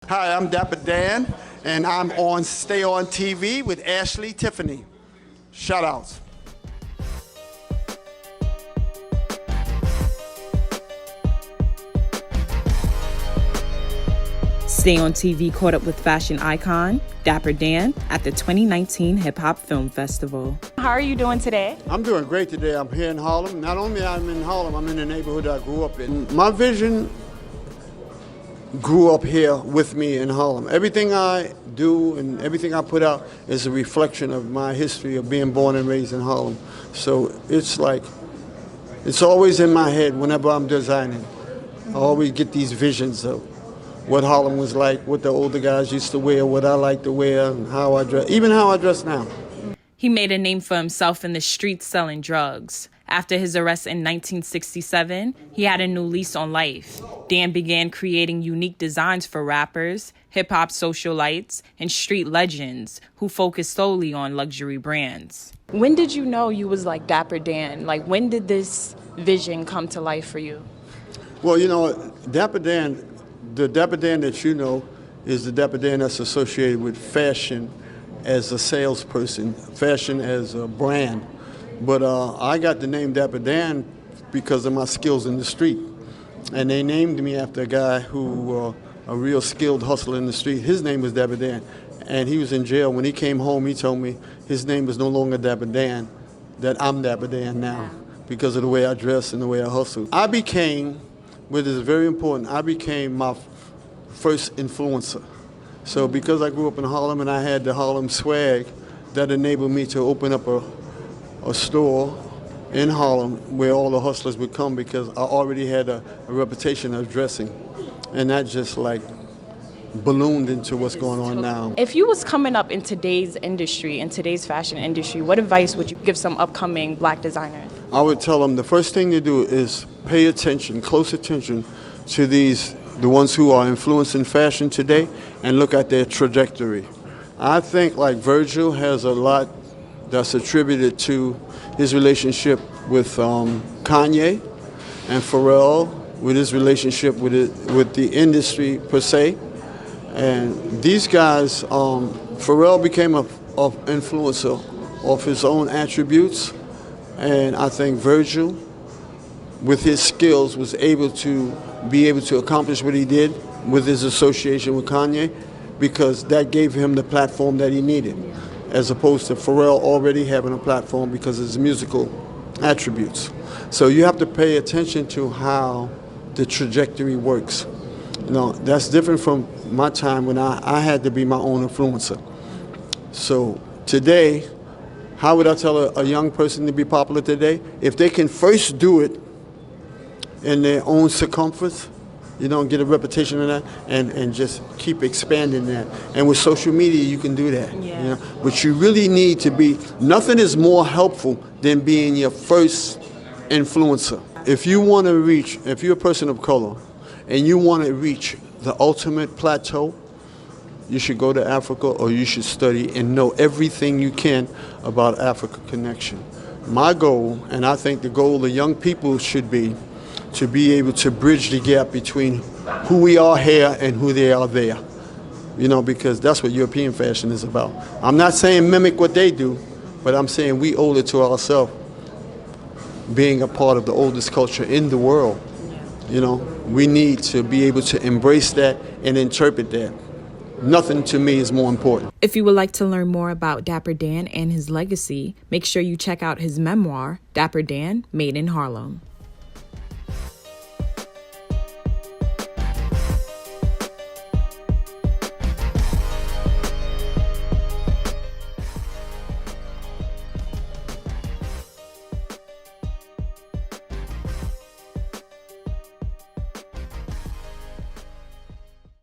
Hi, I'm Dapper Dan, and I'm on Stay On TV with Ashley Tiffaney. Shout outs. Stay On TV caught up with fashion icon Dapper Dan at the 2019 Hip Hop Film Festival. How are you doing today? I'm doing great today. I'm here in Harlem. Not only I'm in Harlem, I'm in the neighborhood I grew up in. My vision grew up here with me in Harlem. Everything I do and everything I put out is a reflection of my history of being born and raised in Harlem. So it's always in my head whenever I'm designing. I always get these visions of what Harlem was like, what the older guys used to wear, what I like to wear, and how I dress, even how I dress now. He made a name for himself in the streets selling drugs. After his arrest in 1967, he had a new lease on life. Dan began creating unique designs for rappers, hip-hop socialites, and street legends who focused solely on luxury brands. When did you know you was like Dapper Dan? Like, when did this vision come to life for you? Well, you know, Dapper Dan, the Dapper Dan that you know is the Dapper Dan that's associated with fashion as a salesperson, fashion as a brand. But I got the name Dapper Dan because of my skills in the street. And they named me after a guy who, a real skilled hustler in the street. His name was Dapper Dan. And he was in jail. When he came home, he told me his name was no longer Dapper Dan, that I'm Dapper Dan now because of the way I dress and the way I hustle. I became, which is very important, I became my first influencer. So because I grew up in Harlem and I had the Harlem swag, that enabled me to open up a store in Harlem where all the hustlers would come because I already had a reputation of dressing. And that just like ballooned into what's going on now. If you was coming up in today's industry, in today's fashion industry, what advice would you give some upcoming black designers? I would tell them the first thing to do is pay attention, close attention to the ones who are influencing fashion today and look at their trajectory. I think like Virgil has a lot that's attributed to his relationship with Kanye and Pharrell, with his relationship with the industry per se. And these guys, Pharrell became an influencer of his own attributes, and I think Virgil, with his skills, was able to accomplish what he did with his association with Kanye because that gave him the platform that he needed, as opposed to Pharrell already having a platform because of his musical attributes. So you have to pay attention to how the trajectory works. You know, that's different from my time when I had to be my own influencer. So today, how would I tell a young person to be popular today? If they can first do it in their own circumference, you know, get a reputation of that, and just keep expanding that. And with social media, you can do that. Yeah. You know? But you really need to be, nothing is more helpful than being your first influencer. If you want to reach, if you're a person of color, and you want to reach the ultimate plateau, you should go to Africa or you should study and know everything you can about Africa connection. My goal, and I think the goal of young people should be to be able to bridge the gap between who we are here and who they are there. You know, because that's what European fashion is about. I'm not saying mimic what they do, but I'm saying we owe it to ourselves, being a part of the oldest culture in the world. You know, we need to be able to embrace that and interpret that. Nothing to me is more important. If you would like to learn more about Dapper Dan and his legacy, make sure you check out his memoir, Dapper Dan, Made in Harlem.